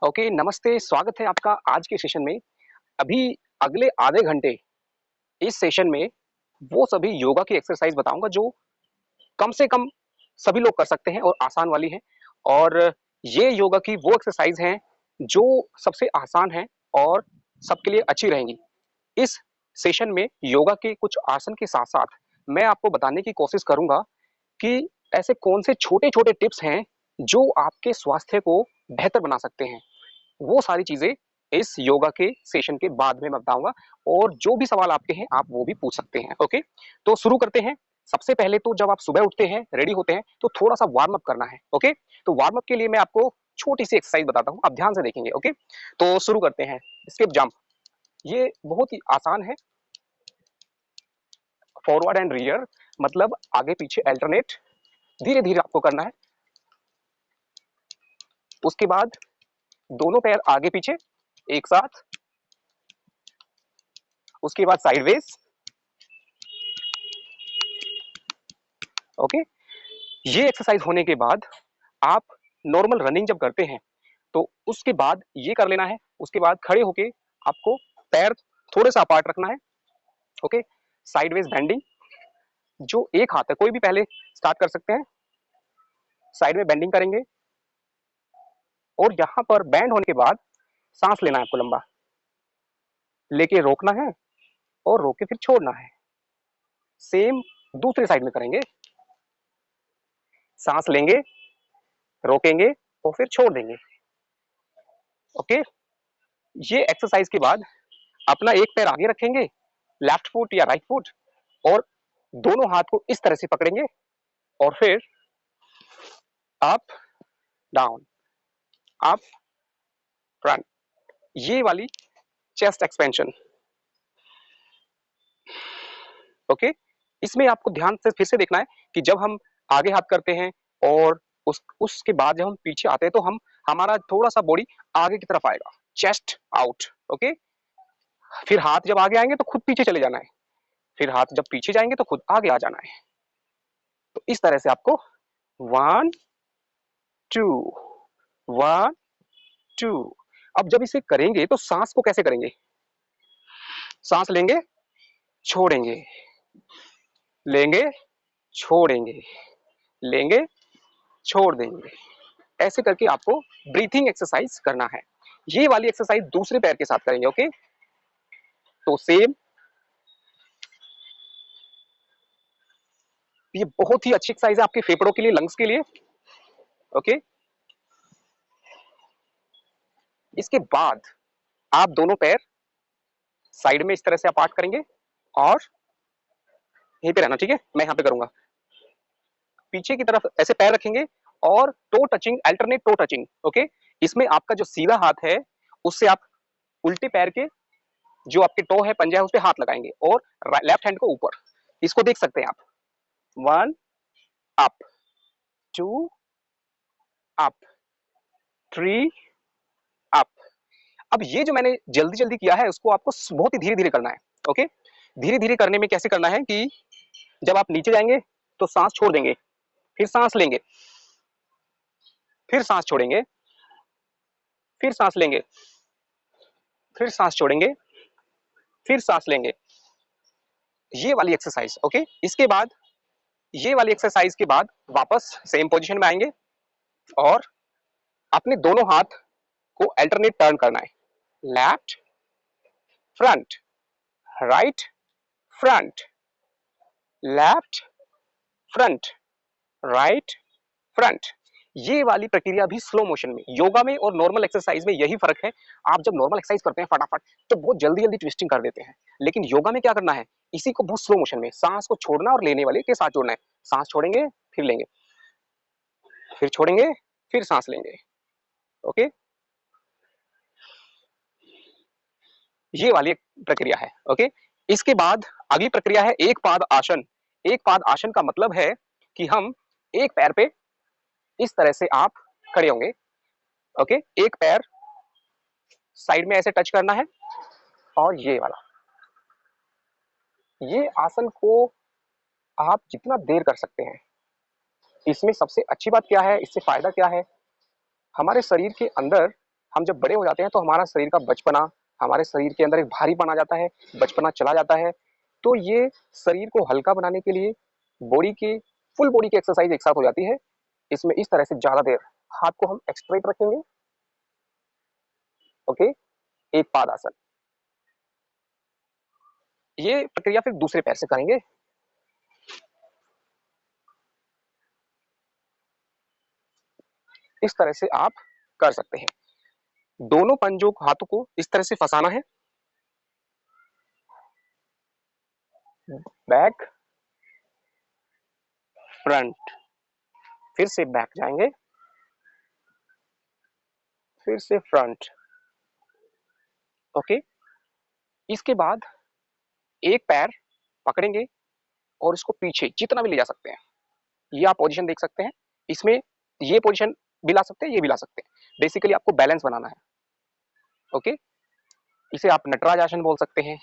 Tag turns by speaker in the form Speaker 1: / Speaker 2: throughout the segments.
Speaker 1: Okay, नमस्ते, स्वागत है आपका आज के सेशन में। अभी अगले आधे घंटे इस सेशन में वो सभी योगा की एक्सरसाइज बताऊँगा जो कम से कम सभी लोग कर सकते हैं और आसान वाली हैं। और ये योगा की वो एक्सरसाइज हैं जो सबसे आसान हैं और सबके लिए अच्छी रहेंगी। इस सेशन में योगा के कुछ आसन के साथ-साथ मैं आपको बताने की कोशिश करूँगा कि ऐसे कौन से छोटे-छोटे टिप्स हैं जो आपके स्वास्थ्य को बेहतर बना सकते हैं। वो सारी चीज़ें इस योगा के सेशन के बाद में मैं बताऊँगा और जो भी सवाल आपके हैं, आप वो भी पूछ सकते हैं, ओके? तो शुरू करते हैं। सबसे पहले तो जब आप सुबह उठते हैं, रेडी होते हैं, तो थोड़ा-सा वार्म अप करना है, ओके? तो वार्म अप के लिए मैं आपको छोटी-सी एक्सरसाइज बताता हूँ, आप ध्यान से देखेंगे, ओके? तो शुरू करते हैं। स्किप जंप, ये बहुत ही आसान है। फॉरवर्ड एंड रियर मतलब आगे-पीछे अल्टरनेट धीरे-धीरे आपको करना है। उसके बाद दोनों पैर आगे-पीछे एक साथ, उसके बाद साइडवेज, ओके? ये एक्सरसाइज होने के बाद आप नॉर्मल रनिंग जब करते हैं तो उसके बाद ये कर लेना है। उसके बाद खड़े होके आपको पैर थोड़े सा अपार्ट रखना है, ओके? साइडवेज बेंडिंग, जो एक हाथ है कोई भी पहले स्टार्ट कर सकते हैं। साइड में बेंडिंग करेंगे और यहाँ पर बैंड होने के बाद सांस लेना है आपको लंबा, लेके रोकना है और रोक के फिर छोड़ना है। सेम दूसरी साइड में करेंगे, सांस लेंगे, रोकेंगे और फिर छोड़ देंगे, ओके? ये एक्सरसाइज के बाद अपना एक पैर आगे रखेंगे, लेफ्ट फुट या राइट फुट, और दोनों हाथ को इस तरह से पकड़ेंगे और फिर अप डाउन, अप फ्रंट, ये वाली चेस्ट एक्सपेंशन, ओके? इसमें आपको ध्यान से फिर से देखना है कि जब हम आगे हाथ करते हैं और उसके बाद जब हम पीछे आते हैं तो हमारा थोड़ा सा बॉडी आगे की तरफ आएगा, चेस्ट आउट, ओके? फिर हाथ जब आगे आएंगे तो खुद पीछे चले जाना है, फिर हाथ जब पीछे जाएंगे तो खुद आगे आ जाना है। तो इस तरह से आपको 1 2 1 2। अब जब इसे करेंगे तो सांस को कैसे करेंगे? सांस लेंगे, छोड़ेंगे, लेंगे, छोड़ेंगे, लेंगे, छोड़ देंगे। ऐसे करके आपको ब्रीथिंग एक्सरसाइज करना है। ये वाली एक्सरसाइज दूसरे पैर के साथ करेंगे, ओके? तो सेम, ये बहुत ही अच्छी एक्सरसाइज है आपके फेफड़ों के लिए, लंग्स के लिए, ओके? इसके बाद आप दोनों पैर साइड में इस तरह से अपार्ट करेंगे और यहीं पे रहना, ठीक है? मैं यहाँ पे करूंगा। पीछे की तरफ ऐसे पैर रखेंगे और toe touching, alternate toe touching, okay? इसमें आपका जो सीधा हाथ है उससे आप उल्टे पैर के जो आपके टो है, पंजा है, उस पे हाथ लगाएंगे और लेफ्ट हैंड को ऊपर। इसको देख सकते हैं आप। 1 अप, 2 अप, 3 अप। अब ये जो मैंने जल्दी जल्दी किया है उसको आपको बहुत ही धीरे धीरे करना है, ओके? धीरे धीरे करने में कैसे करना है कि जब आप नीचे जाएंगे तो सांस छोड़ देंगे, फिर सांस लेंगे, फिर सांस छोड़ेंगे, फिर सांस लेंगे, फिर सांस छोड़ेंगे, फिर सांस लेंगे। ये वाली एक्सरसाइज, ओके? इसके बाद ये वाली एक्सरसाइज के बाद वापस सेम पोजीशन में आएंगे और अपने दोनों हाथ को अल्टरनेट टर्न करना है। Left front, right front, left front, right front. ये वाली प्रक्रिया भी स्लो मोशन में, योगा में और नॉर्मल एक्सरसाइज में यही फर्क है। आप जब नॉर्मल एक्सरसाइज करते हैं फटाफट तो बहुत जल्दी जल्दी ट्विस्टिंग कर देते हैं, लेकिन योगा में क्या करना है, इसी को बहुत स्लो मोशन में सांस को छोड़ना और लेने वाले के साथ जोड़ना है। सांस छोड़ेंगे, फिर लेंगे, फिर छोड़ेंगे, फिर सांस लेंगे, ओके? ये वाली एक प्रक्रिया है, ओके? इसके बाद अगली प्रक्रिया है एक पाद आसन। एक पाद आसन का मतलब है कि हम एक पैर पे इस तरह से आप खड़े होंगे, ओके? एक पैर साइड में ऐसे टच करना है और ये वाला, ये आसन को आप जितना देर कर सकते हैं। इसमें सबसे अच्छी बात क्या है, इससे फायदा क्या है, हमारे शरीर के अंदर हम जब बड़े हो जाते हैं तो हमारा शरीर का बचपना, हमारे शरीर के अंदर एक भारीपन आ जाता है, बचपना चला जाता है। तो ये शरीर को हल्का बनाने के लिए बॉडी की फुल बॉडी की एक्सरसाइज एक साथ हो जाती है। इसमें इस तरह से ज्यादा देर हाथ को हम स्ट्रेट रखेंगे, ओके, एक पादासन। ये प्रक्रिया फिर दूसरे पैर से करेंगे। इस तरह से आप कर सकते हैं। दोनों पंजों हाथों को इस तरह से फंसाना है, बैक फ्रंट, फिर से बैक जाएंगे, फिर से फ्रंट, ओके। इसके बाद एक पैर पकड़ेंगे और इसको पीछे जितना भी ले जा सकते हैं। ये आप पोजीशन देख सकते हैं, इसमें ये पोजीशन भी ला सकते हैं, ये भी ला सकते हैं। बेसिकली आपको बैलेंस बनाना है, ओके। इसे आप नटराज आसन बोल सकते हैं,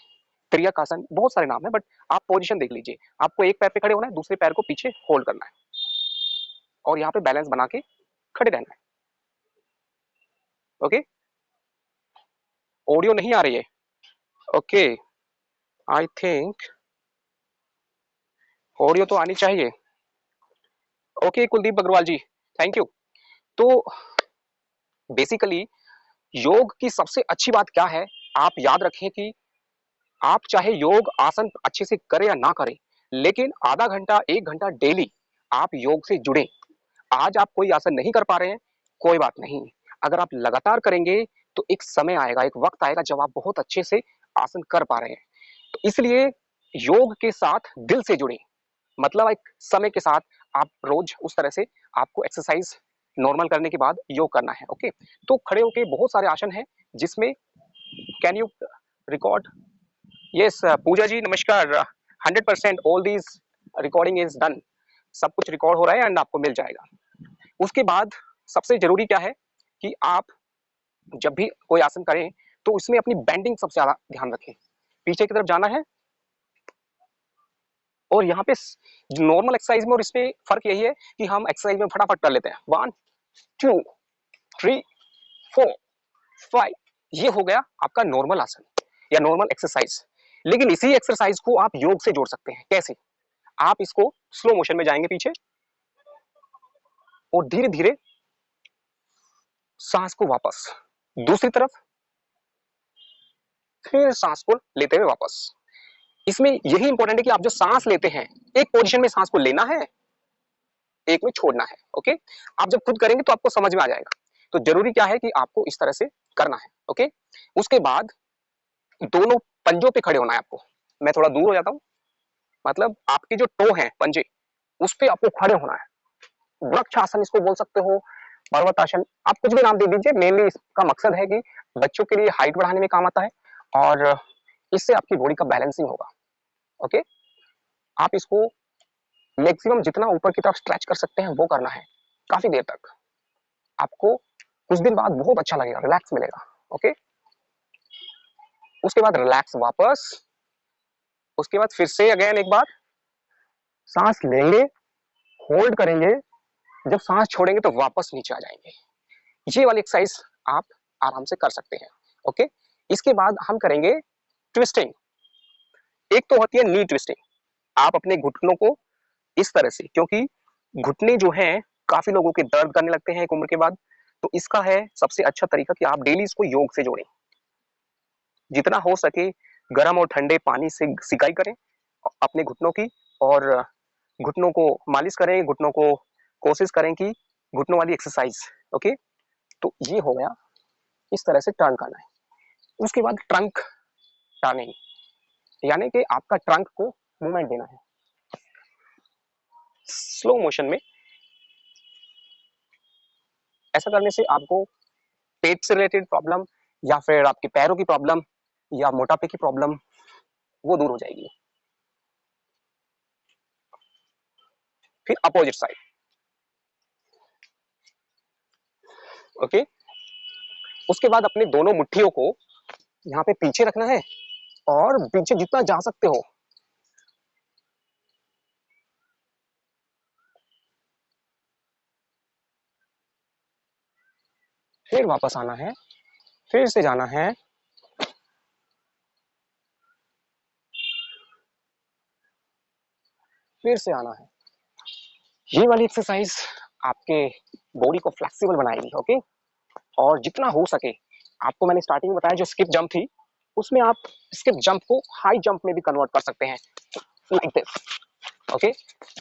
Speaker 1: त्रियक आसन, बहुत सारे नाम है, बट आप पोजीशन देख लीजिए। आपको एक पैर पे खड़े होना है, दूसरे पैर को पीछे होल्ड करना है और यहाँ पे बैलेंस बना के खड़े रहना है, ओके। ऑडियो नहीं आ रही है, ओके। आई थिंक ऑडियो तो आनी चाहिए, okay. Kuldeep Agarwal ji, thank you. तो बेसिकली योग की सबसे अच्छी बात क्या है, आप याद रखें कि आप चाहे योग आसन अच्छे से करें या ना करें, लेकिन आधा घंटा 1 घंटा डेली आप योग से जुड़े। आज आप कोई आसन नहीं कर पा रहे हैं, कोई बात नहीं। अगर आप लगातार करेंगे तो एक समय आएगा, एक वक्त आएगा जब आप बहुत अच्छे से आसन कर पा रहे हैं। तो इसलिए योग के साथ दिल से जुड़े, मतलब एक समय के साथ आप रोज उस तरह से आपको एक्सरसाइज नॉर्मल करने के बाद योग करना है, ओके। तो खड़े होके बहुत सारे आसन हैं जिसमें, कैन यू रिकॉर्ड? यस पूजा जी नमस्कार। 100% all these recording is done, सब कुछ रिकॉर्ड हो रहा है एंड आपको मिल जाएगा। उसके बाद सबसे जरूरी क्या है कि आप जब भी कोई आसन करें तो उसमें अपनी बैंडिंग सबसे ज्यादा ध्यान रखें। पीछे की तरफ जाना है और यहाँ पे नॉर्मल एक्सरसाइज में और इसमें फर्क यही है कि हम एक्सरसाइज में फटाफट कर लेते हैं, 1 2 3 4 5, ये हो गया आपका नॉर्मल आसन या नॉर्मल एक्सरसाइज। लेकिन इसी एक्सरसाइज को आप योग से जोड़ सकते हैं। कैसे? आप इसको स्लो मोशन में जाएंगे पीछे और धीरे धीरे सांस को वापस, दूसरी तरफ फिर सांस को लेते हुए वापस। इसमें यही इंपॉर्टेंट है कि आप जो सांस लेते हैं, एक पोजीशन में सांस को लेना है, एक में छोड़ना है, ओके। आप जब खुद करेंगे तो आपको समझ में आ जाएगा। तो जरूरी क्या है कि आपको इस तरह से करना है, ओके। उसके बाद दोनों पंजों पे खड़े होना है आपको। मैं थोड़ा दूर हो जाता हूं, मतलब आपके जो टो हैं पंजे, उस पे आपको खड़े होना है। वृक्ष आसन इसको बोल सकते हो, पर्वत आसन, आप कुछ भी नाम दे दीजिए। मेनली इसका मकसद है कि बच्चों के लिए हाइट बढ़ाने में काम आता है और इससे आपकी बॉडी का बैलेंसिंग होगा, ओके। आप इसको मैक्सिमम जितना ऊपर की तरफ स्ट्रेच कर सकते हैं वो करना है काफी देर तक। आपको कुछ दिन बाद बहुत अच्छा लगेगा, रिलैक्स मिलेगा, ओके। उसके बाद रिलैक्स वापस, उसके बाद फिर से अगेन एक बार सांस लेंगे, होल्ड करेंगे, जब सांस छोड़ेंगे तो वापस नीचे आ जाएंगे। ये वाली एक्सरसाइज आप आराम से कर सकते हैं, ओके। इसके बाद हम करेंगे ट्विस्टिंग। एक तो होती है नी ट्विस्टिंग, आप अपने घुटनों को इस तरह से, क्योंकि घुटने जो हैं काफी लोगों के दर्द करने लगते हैं एक उम्र के बाद, तो इसका है सबसे अच्छा तरीका कि आप डेली इसको योग से जोड़ें। जितना हो सके गर्म और ठंडे पानी से सिकाई करें अपने घुटनों की, और घुटनों को मालिश करें, घुटनों को कोशिश करें कि घुटनों वाली एक्सरसाइज, ओके। तो ये हो गया, इस तरह से टर्न करना है। उसके बाद ट्रंक टर्निंग, यानी कि आपका ट्रंक को मूवमेंट देना है स्लो मोशन में। ऐसा करने से आपको पेट से रिलेटेड प्रॉब्लम या फिर आपके पैरों की प्रॉब्लम या मोटापे की प्रॉब्लम वो दूर हो जाएगी। फिर अपोजिट साइड, ओके। उसके बाद अपने दोनों मुट्ठियों को यहाँ पे पीछे रखना है और पीछे जितना जा सकते हो फिर वापस आना है फिर से जाना है, फिर से आना है। ये वाली एक्सरसाइज आपके बॉडी को फ्लेक्सिबल बनाएगी। ओके, और जितना हो सके, आपको मैंने स्टार्टिंग में बताया जो स्किप जंप थी, उसमें आप स्किप जंप को हाई जंप में भी कन्वर्ट कर सकते हैं, लाइक दिस। ओके,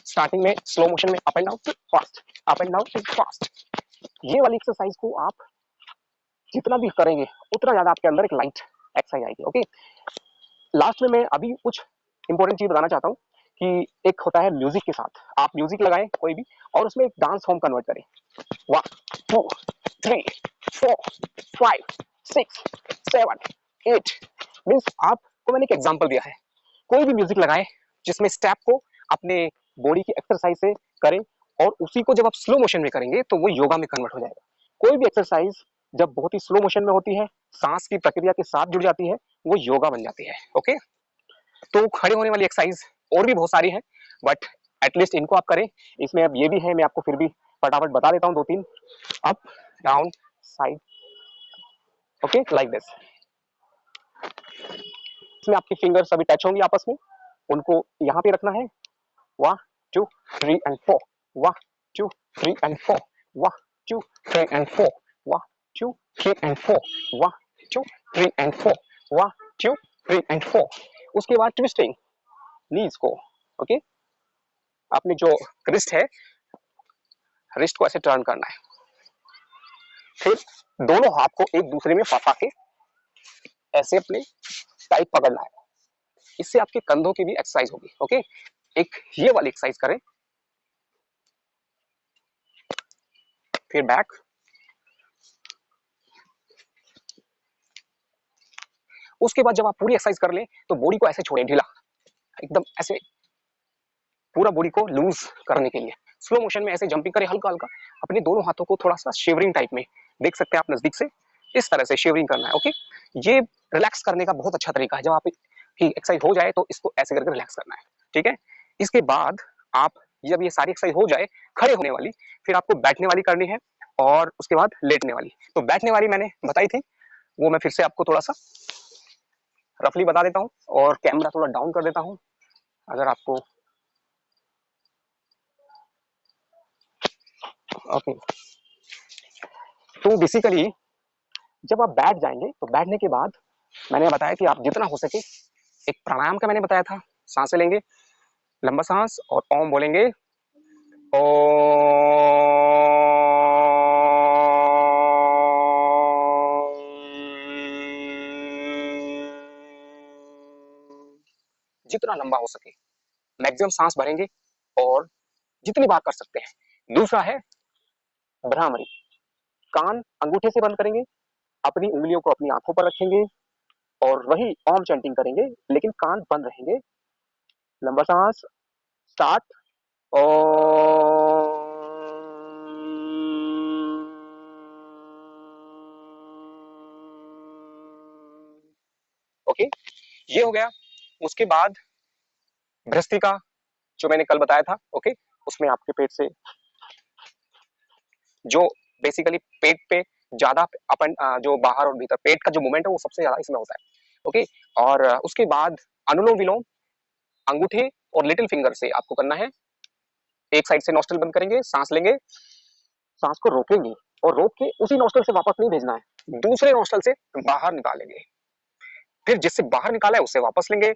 Speaker 1: स्टार्टिंग में स्लो मोशन में up and down fast, up and down fast. ये वाली एक्सरसाइज को आप जितना भी करेंगे उतना ज्यादा आपके अंदर एक लाइट एक्सरसाइज आएगी। ओके, लास्ट में मैं अभी कुछ इंपॉर्टेंट चीज बताना चाहता हूँ कि एक होता है म्यूजिक के साथ, आप म्यूजिक लगाएं कोई भी और उसमें एक डांस फॉर्म कन्वर्ट करें। 1 2 3 4 5 6 7 8 मीन्स आपको मैंने एक एग्जांपल दिया है, कोई भी म्यूजिक लगाएं जिसमें स्टेप को अपने बॉडी की एक्सरसाइज से करें, और उसी को जब आप स्लो मोशन में करेंगे तो वो योगा में कन्वर्ट हो जाएगा। कोई भी एक्सरसाइज जब बहुत ही स्लो मोशन में होती है, सांस की प्रक्रिया के साथ जुड़ जाती है, वो योगा बन जाती है। ओके, तो खड़े होने वाली एक्सरसाइज और भी बहुत सारी है, बट एटलीस्ट इनको आप करें। इसमें अब ये भी है, मैं आपको फिर भी फटाफट बता देता हूँ दो तीन। Up down side, okay, like this. इसमें आपकी फिंगर्स अभी टच होंगी आपस में, उनको यहाँ पे रखना है। 1 2 3 and 4, 1 2 3 and 4, 1 2 3 and 4, 1 2 3 and 4, 1 2 3 and 4, 1 2 3 and 4। उसके बाद ट्विस्टिंग नीज को। ओके, आपने जो रिस्ट है, रिस्ट को ऐसे टर्न करना है, फिर दोनों हाथ को एक दूसरे में फंसा के ऐसे अपने टाइट पकड़ना है। इससे आपके कंधों की भी एक्सरसाइज होगी। ओके, एक ये वाली एक्सरसाइज करें, फिर बैक, उसके बाद जब आप पूरी एक्सरसाइज कर लें तो बॉडी को ऐसे छोड़ें ढीला, एकदम ऐसे पूरा बॉडी को लूज करने के लिए स्लो मोशन में ऐसे जंपिंग करें, हल्का हल्का अपने दोनों हाथों को थोड़ा सा शेवरिंग टाइप में, देख सकते हैं आप नजदीक से, इस तरह से शेवरिंग करना है। ओके, ये रिलैक्स करने का बहुत अच्छा तरीका है। जब आप की एक्सरसाइज हो जाए तो इसको ऐसे करके रिलैक्स करना है। ठीक है, इसके बाद आप जब ये सारी एक्सरसाइज हो जाए खड़े होने वाली, फिर आपको बैठने वाली करनी है और उसके बाद लेटने वाली। तो बैठने वाली मैंने बताई थी, वो मैं फिर से आपको थोड़ा सा रफली बता देता हूँ और कैमरा थोड़ा डाउन कर देता हूँ अगर आपको। ओके, तो बेसिकली जब आप बैठ जाएंगे तो बैठने के बाद मैंने बताया कि आप जितना हो सके, एक प्राणायाम का मैंने बताया था, सांसें लेंगे, लंबा सांस और ओम बोलेंगे। जितना लंबा हो सके मैक्सिमम सांस भरेंगे और जितनी बार कर सकते हैं। दूसरा है भ्रामरी, कान अंगूठे से बंद करेंगे, अपनी उंगलियों को अपनी आंखों पर रखेंगे और वही ओम चैंटिंग करेंगे लेकिन कान बंद रहेंगे। लंबा सांस, स्टार्ट। ओके, ये हो गया। उसके बाद भ्रस्त्रिका जो मैंने कल बताया था। ओके, उसमें आपके पेट से जो बेसिकली पेट पे ज्यादा अपन जो बाहर और भीतर पेट का जो मूवमेंट है वो सबसे ज्यादा इसमें होता है। ओके, और उसके बाद अनुलोम विलोम अंगूठे और लिटिल फिंगर से आपको करना है। एक साइड से नोस्ट्रल बंद करेंगे, सांस लेंगे, सांस को रोकेंगे और रोक के उसी नोस्ट्रल से वापस नहीं भेजना है, दूसरे नोस्ट्रल से बाहर निकालेंगे, फिर जिससे बाहर निकाला है उससे वापस लेंगे,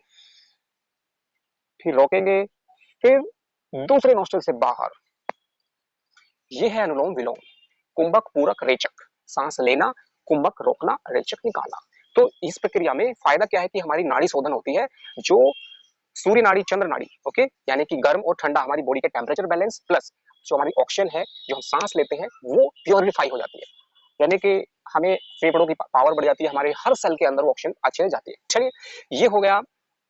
Speaker 1: फिर रोकेंगे, फिर दूसरे नोस्ट्रल से बाहर। ये है अनुलोम विलोम, कुंभक पूरक रेचक, सांस लेना, कुंभक रोकना, रेचक निकालना। तो इस प्रक्रिया में फायदा क्या है कि हमारी नाड़ी शोधन होती है, जो सूर्य नाड़ी चंद्र नाड़ी, ओके, यानी कि गर्म और ठंडा हमारी बॉडी के टेम्परेचर बैलेंस प्लस जो हमारी ऑक्सीजन है जो हम सांस लेते हैं वो प्योरिफाई हो जाती है, यानी कि हमें फेफड़ों की पावर बढ़ जाती है, हमारे हर सेल के अंदर ऑक्सीजन अच्छे से जाती है। चलिए, ये हो गया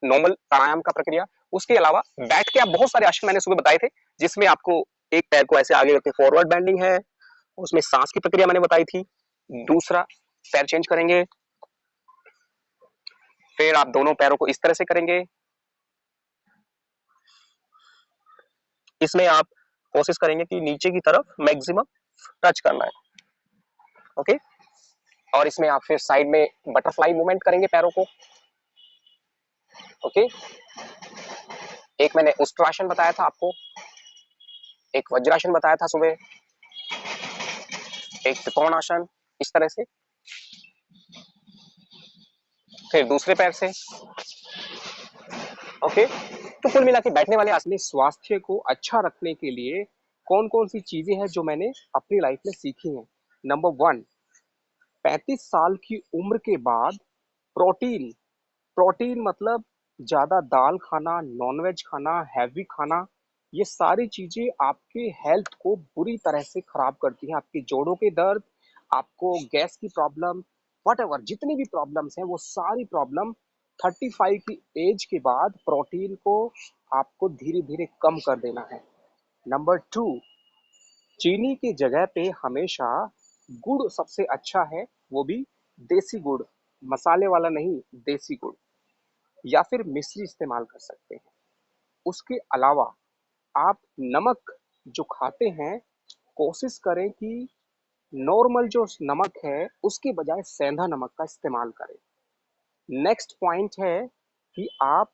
Speaker 1: नॉर्मल प्राणायाम का प्रक्रिया। उसके अलावा बैठ के आप बहुत सारे आसन मैंने सुबह बताए थे, जिसमें आपको एक पैर को ऐसे आगे रखते फॉरवर्ड बेंडिंग है, उसमें सांस की प्रक्रिया मैंने बताई थी। दूसरा पैर चेंज करेंगे, फिर आप दोनों पैरों को इस तरह से करेंगे, इसमें आप कोशिश करेंगे कि नीचे की तरफ मैक्सिमम टच करना है। ओके, और इसमें आप फिर साइड में बटरफ्लाई मूवमेंट करेंगे पैरों को। ओके, एक मैंने उष्ट्रासन बताया था आपको, एक वज्रासन बताया था सुबह, एक त्रिकोणासन, इस तरह से। फिर दूसरे पैर से। ओके, तो कुल मिला के बैठने वाले अपने स्वास्थ्य को अच्छा रखने के लिए कौन कौन सी चीजें हैं जो मैंने अपनी लाइफ में सीखी हैं। नंबर 1, 35 साल की उम्र के बाद प्रोटीन, प्रोटीन मतलब ज्यादा दाल खाना, नॉनवेज खाना, हैवी खाना, ये सारी चीजें आपके हेल्थ को बुरी तरह से खराब करती हैं। आपके जोड़ों के दर्द, आपको गैस की प्रॉब्लम, वट एवर जितनी भी प्रॉब्लम्स हैं वो सारी प्रॉब्लम 35 की एज के बाद प्रोटीन को आपको धीरे धीरे कम कर देना है। नंबर 2, चीनी की जगह पे हमेशा गुड़ सबसे अच्छा है, वो भी देसी गुड़, मसाले वाला नहीं, देसी गुड़, या फिर मिश्री इस्तेमाल कर सकते हैं। उसके अलावा आप नमक जो खाते हैं, कोशिश करें कि नॉर्मल जो नमक है उसके बजाय सेंधा नमक का इस्तेमाल करें। नेक्स्ट पॉइंट है कि आप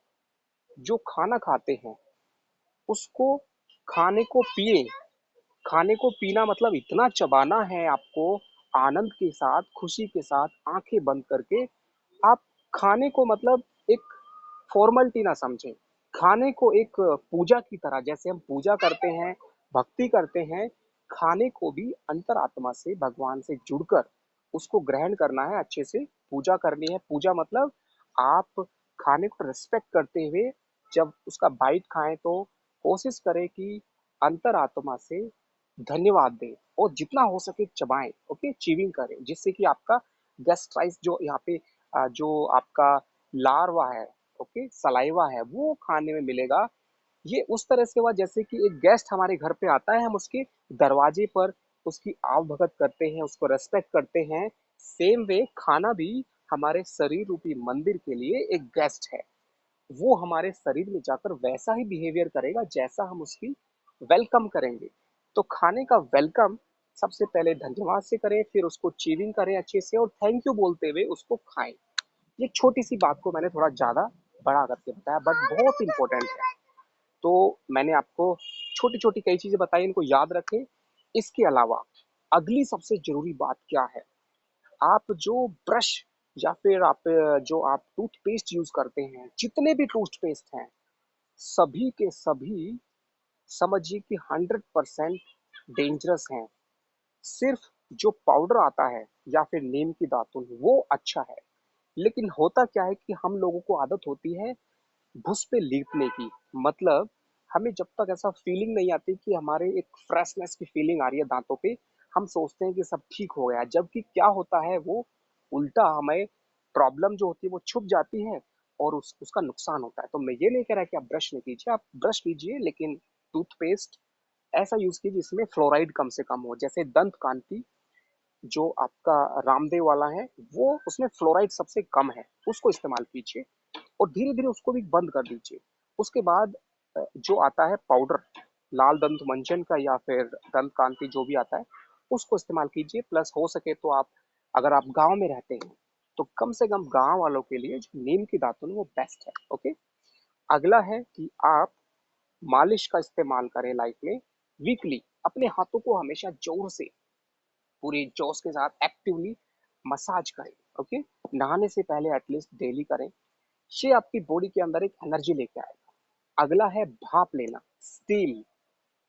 Speaker 1: जो खाना खाते हैं उसको, खाने को पिए। खाने को पीना मतलब इतना चबाना है आपको, आनंद के साथ, खुशी के साथ, आंखें बंद करके। आप खाने को मतलब एक फॉर्मेलिटी ना समझें, खाने को एक पूजा की तरह, जैसे हम पूजा करते हैं, भक्ति करते हैं, खाने को भी अंतरात्मा से, भगवान से जुड़कर उसको ग्रहण करना है, अच्छे से पूजा करनी है। पूजा मतलब आप खाने को रिस्पेक्ट करते हुए जब उसका बाइट खाएं तो कोशिश करें कि अंतरात्मा से धन्यवाद दें और जितना हो सके चबाएं। ओके, चीविंग करें, जिससे कि आपका गैस्ट्राइस जो यहाँ पे जो आपका लार्वा है, ओके, सलाइवा है, वो खाने में मिलेगा। ये उस तरह से हुआ जैसे कि एक गेस्ट हमारे घर पे आता है, हम उसके दरवाजे पर उसकी आव भगत करते हैं, उसको रेस्पेक्ट करते हैं। सेम वे खाना भी हमारे शरीर रूपी मंदिर के लिए एक गेस्ट है। वो हमारे शरीर में जाकर वैसा ही बिहेवियर करेगा जैसा हम उसकी वेलकम करेंगे। तो खाने का वेलकम सबसे पहले धन्यवाद से करें, फिर उसको चीविंग करें अच्छे से और थैंक यू बोलते हुए उसको खाएं। ये छोटी सी बात को मैंने थोड़ा ज्यादा बड़ा करके बताया, बट बहुत इंपॉर्टेंट है। तो मैंने आपको छोटी छोटी कई चीजें बताई, इनको याद रखें। इसके अलावा अगली सबसे जरूरी बात क्या है, आप जो ब्रश या फिर आप जो आप टूथपेस्ट यूज करते हैं, जितने भी टूथपेस्ट हैं, सभी के सभी समझिए कि 100% डेंजरस हैं। सिर्फ जो पाउडर आता है या फिर नीम की दातुन वो अच्छा है। लेकिन होता क्या है कि हम लोगों को आदत होती है भुस पे लीपने की। मतलब हमें जब तक ऐसा फीलिंग नहीं आती कि हमारे एक फ्रेशनेस की फीलिंग आ रही है दांतों पे, हम सोचते हैं कि सब ठीक हो गया, जबकि क्या होता है वो उल्टा, हमें प्रॉब्लम जो होती है वो छुप जाती है और उसका नुकसान होता है। तो मैं ये नहीं कह रहा कि आप ब्रश नहीं कीजिए, आप ब्रश कीजिए, लेकिन टूथपेस्ट ऐसा यूज कीजिए जिसमें फ्लोराइड कम से कम हो। जैसे दंत कांति जो आपका रामदेव वाला है, वो उसमें फ्लोराइड सबसे कम है, उसको इस्तेमाल कीजिए और धीरे धीरे उसको भी बंद कर दीजिए। उसके बाद जो आता है पाउडर, लाल दंत मंजन का या फिर दंत कांति जो भी आता है, उसको इस्तेमाल कीजिए। प्लस हो सके तो आप, अगर आप गांव में रहते हैं तो कम से कम गांव वालों के लिए जो नीम की दातुन है वो बेस्ट है। ओके, अगला है कि आप मालिश का इस्तेमाल करें लाइफ में। वीकली अपने हाथों को हमेशा जोर से, पूरी जोश के साथ एक्टिवली मसाज करें। ओके, नहाने से पहले एटलीस्ट डेली करें। ये आपकी बॉडी के अंदर एक एनर्जी लेके आएगा। अगला है भाप लेना, स्टीम।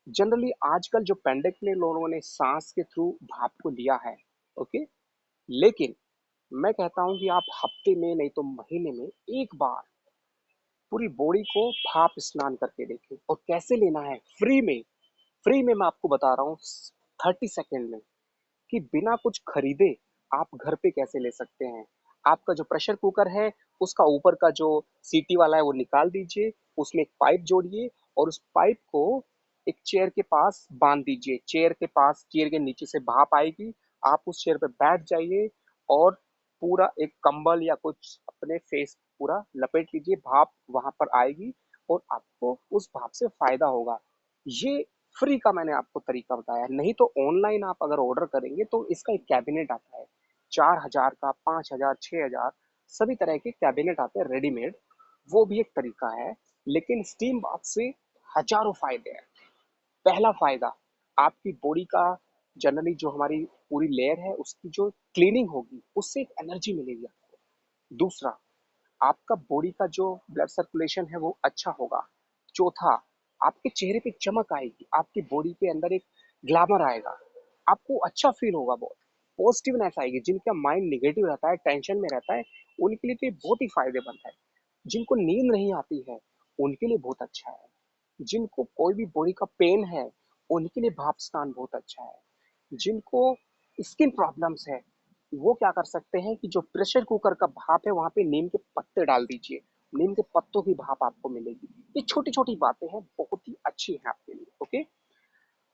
Speaker 1: जनरली आजकल जो पेंडेमिक में लोगों ने सांस के थ्रू भाप को लिया है, ओके, लेकिन मैं कहता हूं कि आप हफ्ते में नहीं तो महीने में एक बार पूरी बॉडी को भाप स्नान करके देखें। और कैसे लेना है, फ्री में। फ्री में मैं आपको बता रहा हूँ 30 सेकेंड में, कि बिना कुछ खरीदे आप घर पे कैसे ले सकते हैं। आपका जो प्रेशर कुकर है उसका ऊपर का जो सीटी वाला है वो निकाल दीजिए, उसमें एक पाइप जोड़िए और उस पाइप को एक चेयर के पास बांध दीजिए। चेयर के पास, चेयर के नीचे से भाप आएगी, आप उस चेयर पे बैठ जाइए और पूरा एक कंबल या कुछ अपने फेस पूरा लपेट लीजिए, भाप वहां पर आएगी और आपको उस भाप से फायदा होगा। ये फ्री का मैंने आपको तरीका बताया। नहीं तो ऑनलाइन आप अगर ऑर्डर करेंगे तो इसका एक कैबिनेट आता है, 4000 का, 5000, 6000 सभी तरह के कैबिनेट आते हैं रेडीमेड, वो भी एक तरीका है। लेकिन स्टीम बाथ से हजारों फायदे हैं। पहला फायदा, आपकी बॉडी का जनरली जो हमारी पूरी लेयर है उसकी जो क्लीनिंग होगी उससे एक एनर्जी मिलेगी आपको। दूसरा, आपका बॉडी का जो ब्लड सर्कुलेशन है वो अच्छा होगा। चौथा, आपके चेहरे पे चमक आएगी, आपकी बॉडी के अंदर एक ग्लैमर आएगा, आपको अच्छा फील होगा, बहुत पॉजिटिवनेस आएगी। जिनका माइंड निगेटिव रहता है, टेंशन में रहता है, उनके लिए तो ये बहुत ही फायदेमंद है। जिनको नींद नहीं आती है उनके लिए बहुत अच्छा है। जिनको कोई भी बॉडी का पेन है उनके लिए भाप स्नान बहुत अच्छा है। जिनको स्किन प्रॉब्लम्स है वो क्या कर सकते हैं कि जो प्रेशर कुकर का भाप है वहां पे नीम के पत्ते डाल दीजिए, नीम के पत्तों की भाप आपको मिलेगी। ये छोटी छोटी बातें हैं, बहुत ही अच्छी हैं आपके लिए। ओके,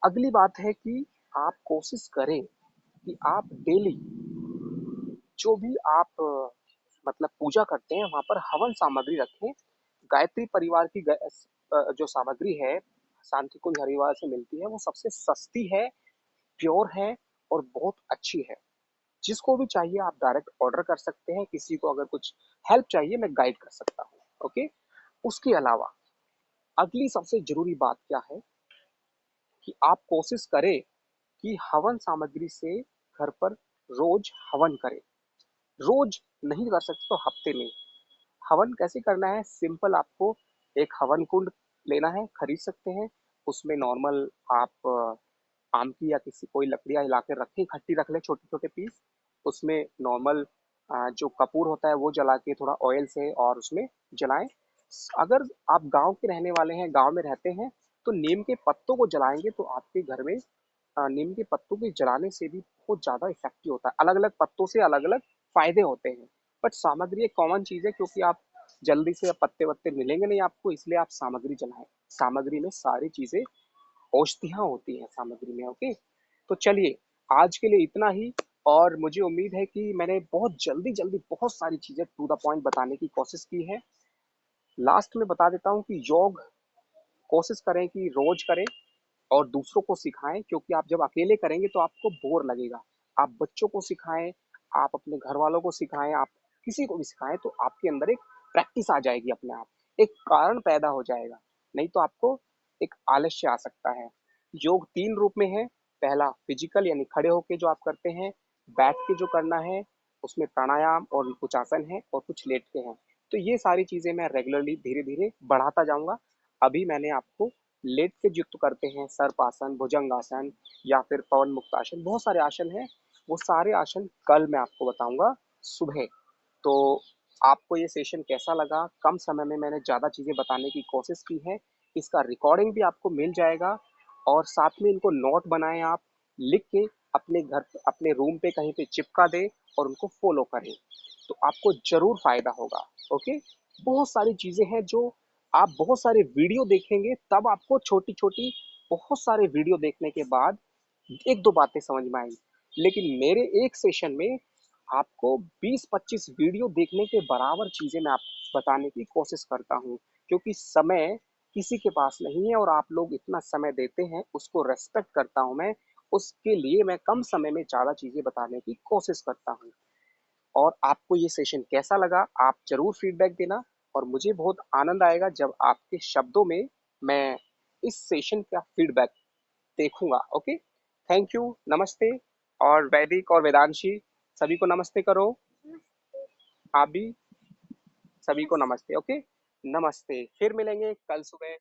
Speaker 1: अगली बात है कि आप कोशिश करें कि आप डेली जो भी आप मतलब पूजा करते हैं वहां पर हवन सामग्री रखें। गायत्री परिवार की जो सामग्री है शांति कुंज हरिवार से मिलती है वो सबसे सस्ती है, प्योर है और बहुत अच्छी है। जिसको भी चाहिए आप डायरेक्ट ऑर्डर कर सकते हैं। किसी को अगर कुछ हेल्प चाहिए मैं गाइड कर सकता हूँ। ओके, उसके अलावा अगली सबसे जरूरी बात क्या है कि आप कोशिश करें कि हवन सामग्री से घर पर रोज हवन करें। रोज नहीं कर सकते तो हफ्ते में। हवन कैसे करना है, सिंपल, आपको एक हवन कुंड लेना है, खरीद सकते हैं। उसमें नॉर्मल आप आम की या किसी कोई लकड़ियाँ हिला के रखें, इकट्ठी रख लें छोटे छोटे पीस। उसमें नॉर्मल जो कपूर होता है वो जला के थोड़ा ऑयल से और उसमें जलाएं। अगर आप गांव के रहने वाले हैं, गांव में रहते हैं, तो नीम के पत्तों को जलाएंगे तो आपके घर में नीम के पत्तों के जलाने से भी बहुत ज्यादा इफेक्टिव होता है। अलग अलग पत्तों से अलग अलग फायदे होते हैं, बट सामग्री एक कॉमन चीज है क्योंकि आप जल्दी से पत्ते वत्ते मिलेंगे नहीं आपको, इसलिए आप सामग्री जलाएं। सामग्री में सारी चीजें औषधियाँ होती हैं सामग्री में। ओके, तो चलिए आज के लिए इतना ही। और मुझे उम्मीद है कि मैंने बहुत जल्दी जल्दी बहुत सारी चीजें टू द पॉइंट बताने की कोशिश की है। लास्ट में बता देता हूँ कि योग कोशिश करें कि रोज करें और दूसरों को सिखाएं, क्योंकि आप जब अकेले करेंगे तो आपको बोर लगेगा। आप बच्चों को सिखाएं, आप अपने घर वालों को सिखाएं, आप किसी को भी सिखाएं तो आपके अंदर एक प्रैक्टिस आ जाएगी, अपने आप एक कारण पैदा हो जाएगा। नहीं तो आपको एक आलस्य आ सकता है। योग 3 रूप में है। पहला फिजिकल यानी खड़े होके जो आप करते हैं, बैठ के जो करना है उसमें प्राणायाम और कुछ आसन है और कुछ लेट के हैं। तो ये सारी चीजें मैं रेगुलरली धीरे धीरे बढ़ाता जाऊंगा। अभी मैंने आपको लेट के जो करते हैं सर्पासन, भुजंगासन या फिर पवन मुक्तासन, बहुत सारे आसन हैं। वो सारे आसन कल मैं आपको बताऊंगा सुबह। तो आपको ये सेशन कैसा लगा? कम समय में मैंने ज़्यादा चीज़ें बताने की कोशिश की है। इसका रिकॉर्डिंग भी आपको मिल जाएगा और साथ में इनको नोट बनाएं, आप लिख के अपने घर अपने रूम पे कहीं पे चिपका दें और उनको फॉलो करें, तो आपको ज़रूर फ़ायदा होगा। ओके, बहुत सारी चीज़ें हैं जो आप बहुत सारे वीडियो देखेंगे तब आपको छोटी छोटी बहुत सारे वीडियो देखने के बाद एक दो बातें समझ में आएंगी। लेकिन मेरे एक सेशन में आपको 20-25 वीडियो देखने के बराबर चीजें मैं आपको बताने की कोशिश करता हूँ, क्योंकि समय किसी के पास नहीं है और आप लोग इतना समय देते हैं उसको रेस्पेक्ट करता हूँ मैं। उसके लिए मैं कम समय में ज्यादा चीजें बताने की कोशिश करता हूँ। और आपको ये सेशन कैसा लगा आप जरूर फीडबैक देना, और मुझे बहुत आनंद आएगा जब आपके शब्दों में मैं इस सेशन का फीडबैक देखूंगा। ओके, थैंक यू, नमस्ते। और वैदिक और वेदांशी सभी को नमस्ते करो। आप भी सभी को नमस्ते। ओके, नमस्ते, फिर मिलेंगे कल सुबह।